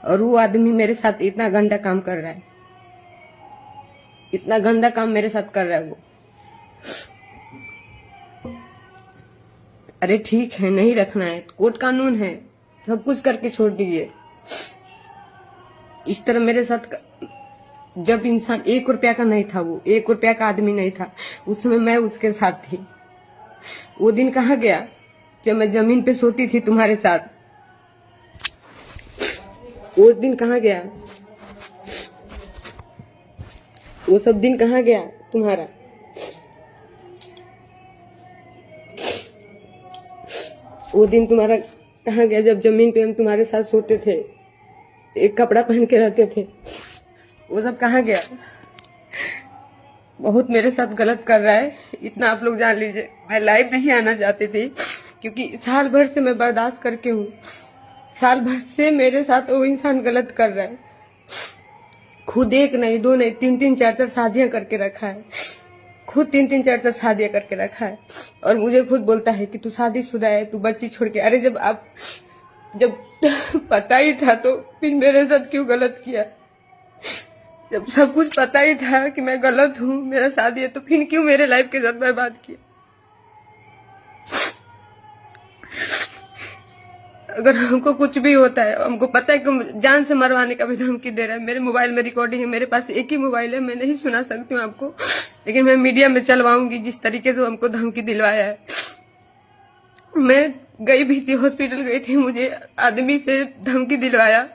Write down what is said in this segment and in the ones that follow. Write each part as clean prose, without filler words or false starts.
और वो आदमी मेरे साथ इतना गंदा काम कर रहा है, इतना गंदा काम मेरे साथ कर रहा है वो। अरे ठीक है, नहीं रखना है, कोर्ट कानून है, सब कुछ करके छोड़ दीजिए। इस तरह मेरे साथ जब इंसान 1 रुपया का नहीं था, वो 1 रुपया का आदमी नहीं था, उस समय मैं उसके साथ थी। वो दिन कहाँ गया जब मैं जमीन पे सोती थी तुम्हारे साथ? वो दिन कहाँ गया? वो सब दिन कहाँ गया तुम्हारा? वो दिन तुम्हारा कहाँ गया जब जमीन पे हम तुम्हारे साथ सोते थे, एक कपड़ा पहन के रहते थे? वो सब कहाँ गया? बहुत मेरे साथ गलत कर रहा है, इतना आप लोग जान लीजिए। मैं लाइव नहीं आना चाहती थी क्योंकि साल भर से मैं बर्दाश्त करके हूँ। साल भर से मेरे साथ वो इंसान गलत कर रहा है। खुद 1 नहीं 2 नहीं 3 4 शादियां करके रखा है, खुद 3 4 शादियां करके रखा है। और मुझे खुद बोलता है कि तू शादीशुदा है, तू बच्ची छोड़ के। अरे जब पता ही था तो फिर मेरे साथ क्यों गलत किया? जब सब कुछ पता ही था कि मैं गलत हूँ, मेरा शादी है, तो फिर क्यों मेरे लाइफ के साथ बर्बाद किया? अगर हमको कुछ भी होता है, हमको पता है कि जान से मरवाने का भी धमकी दे रहा है। मेरे मोबाइल में रिकॉर्डिंग है, मेरे पास एक ही मोबाइल है, मैं नहीं सुना सकती हूँ आपको, लेकिन मैं मीडिया में चलवाऊंगी जिस तरीके से हमको धमकी दिलवाया है। मैं गई भी थी, हॉस्पिटल गई थी, मुझे आदमी से धमकी दिलवाया,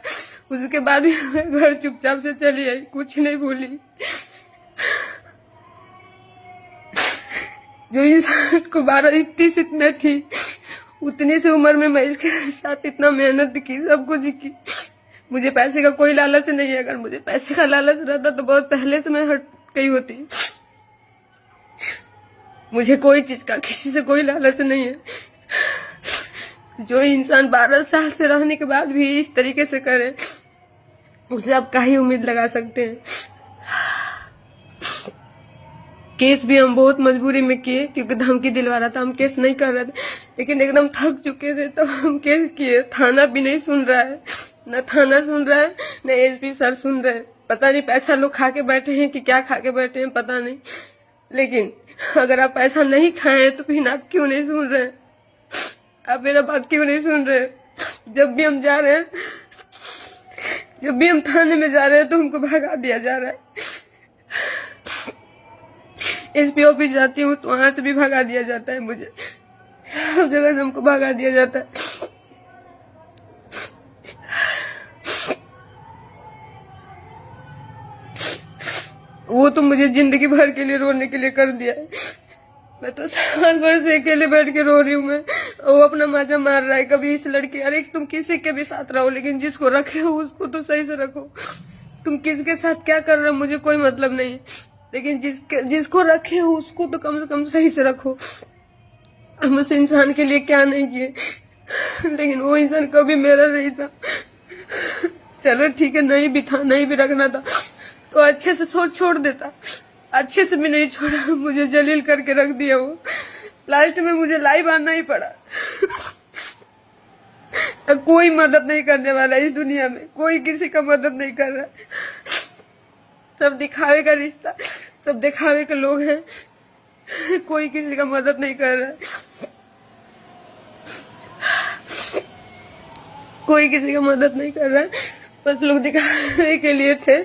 उसके बाद भी मैं घर चुपचाप से चली आई, कुछ नहीं बोली। जो इंसान को 12 में थी, उतनी सी उम्र में मैं इसके साथ इतना मेहनत की, सब कुछ की। मुझे पैसे का कोई लालच नहीं है। अगर मुझे पैसे का लालच रहता तो बहुत पहले से मैं हट गई होती। मुझे कोई चीज का, किसी से कोई लालच नहीं है। जो इंसान 12 साल से रहने के बाद भी इस तरीके से करे, उससे आप क्या ही उम्मीद लगा सकते हैं? केस भी हम बहुत मजबूरी में किए क्योंकि धमकी दिलवा रहा था। हम केस नहीं कर रहे थे, लेकिन एकदम थक चुके थे तो हम केस किए। थाना भी नहीं सुन रहा है, न थाना सुन रहा है, न एसपी सर सुन रहे हैं। पता नहीं पैसा लोग खा के बैठे हैं कि क्या खा के बैठे हैं, पता नहीं। लेकिन अगर आप पैसा नहीं खाए तो फिर आप क्यों नहीं सुन रहे? आप मेरा बात क्यों नहीं सुन रहे? जब भी हम जा रहे हैं, जब भी हम थाने में जा रहे हैं तो हमको भगा दिया जा रहा है। एसपी ऑफिस जाती हूँ तो वहां से भी भगा दिया जाता है, मुझे सब जगह से हमको भगा दिया जाता है। वो तो मुझे जिंदगी भर के लिए रोने के लिए कर दिया है। मैं तो साल भर से अकेले बैठ के रो रही हूँ। मैं, वो अपना मजा मार रहा है। कभी इस लड़की, अरे तुम किसी के भी साथ रहो, लेकिन जिसको रखे हो उसको तो सही से रखो। तुम किसके साथ क्या कर रहे हो मुझे कोई मतलब नहीं है, लेकिन जिसको रखे हो उसको तो कम से कम सही से रखो। हम उस इंसान के लिए क्या नहीं किए, लेकिन वो इंसान कभी मेरा नहीं था। चलो ठीक है, नहीं भी था, नहीं भी रखना था तो अच्छे से छोड़ देता। अच्छे से भी नहीं छोड़ा, मुझे जलील करके रख दिया वो। लास्ट में मुझे लाइव आना ही पड़ा। कोई मदद नहीं करने वाला इस दुनिया में, कोई किसी का मदद नहीं कर रहा। सब दिखावे का रिश्ता, सब दिखावे के लोग हैं, कोई किसी का मदद नहीं कर रहा है। कोई किसी का मदद नहीं कर रहा है। बस लोग दिखावे के लिए थे,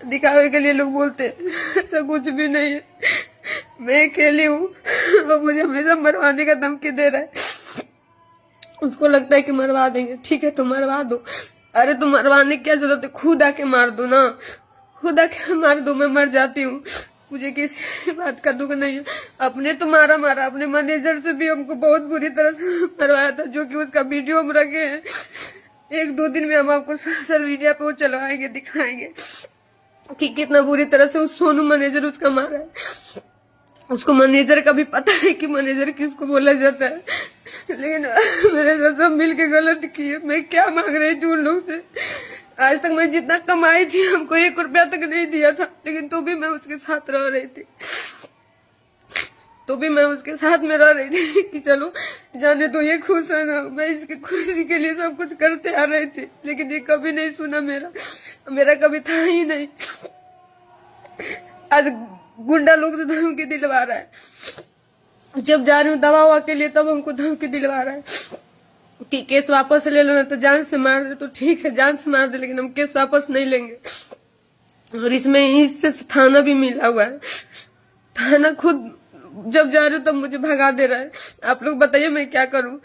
दिखावे के लिए लोग बोलते, ऐसा कुछ भी नहीं है। मैं अकेली हूँ, वो मुझे हमेशा मरवाने का धमकी दे रहा है। उसको लगता है कि मरवा देंगे, ठीक है तो मरवा दो। अरे तो मरवाने की क्या जरूरत है, खुद आके मार दो ना, खुद आके मार दो, मैं मर जाती हूँ, मुझे किसी बात का दुख नहीं है। अपने तो मारा, अपने मैनेजर से भी हमको बहुत बुरी तरह से मरवाया था, जो कि उसका वीडियो हम रखे हैं। 1-2 दिन में हम आपको सोशल मीडिया पे वो चलवाएंगे, दिखाएंगे कि कितना बुरी तरह से उस सोनू मैनेजर उसका मारा है। उसको मैनेजर का भी पता है कि मैनेजर किसको बोला जाता है, लेकिन मेरे साथ सब मिल के गलत किए। मैं क्या मांग रही थी उन लोग से? आज तक मैं जितना कमाई थी, हमको 1 रुपया तक नहीं दिया था, लेकिन तो भी मैं उसके साथ रह रही थी। तो भी मैं उसके साथ में रह रही थी कि चलो जाने तो ये खुश है ना, मैं इसकी खुशी के लिए सब कुछ करते आ रही थी, लेकिन ये कभी नहीं सुना मेरा कभी था ही नहीं। आज गुंडा लोग से धमकी दिलवा रहा है, जब जा रही हूँ दवा ववा के लिए तब हमको धमकी दिलवा रहा है कि केस वापस ले लेना तो जान से मार दे। तो ठीक है जान से मार दे, लेकिन हम केस वापस नहीं लेंगे। और इसमें इससे थाना भी मिला हुआ है, थाना खुद जब जा रही हूँ तब मुझे भगा दे रहा है। आप लोग बताइए मैं क्या करूं।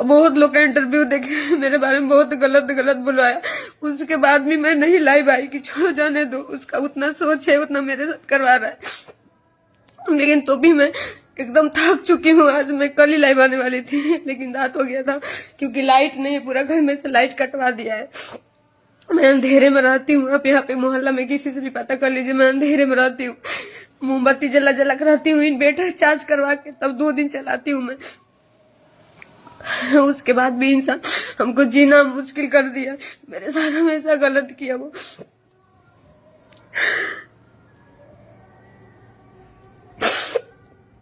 बहुत लोग का इंटरव्यू देखे, मेरे बारे में बहुत गलत बुलवाया, उसके बाद भी मैं नहीं लाई भाई कि छोड़ो जाने दो, उसका उतना सोच है उतना मेरे साथ करवा रहा है। लेकिन तो भी मैं एकदम थक चुकी हूँ। आज मैं कल ही लाइव आने वाली थी, लेकिन रात हो गया था क्योंकि लाइट नहीं है, पूरा घर में से लाइट कटवा दिया है। मैं अंधेरे में रहती हूँ। आप यहाँ पे मोहल्ला में किसी से भी पता कर लीजिए, मैं अंधेरे में रहती हूँ। मोमबत्ती जला कर रहती हूँ, इन्वर्टर चार्ज करवा के तब 2 दिन चलाती हूँ मैं। उसके बाद भी इंसान हमको जीना मुश्किल कर दिया। मेरे साथ हमेशा गलत किया वो।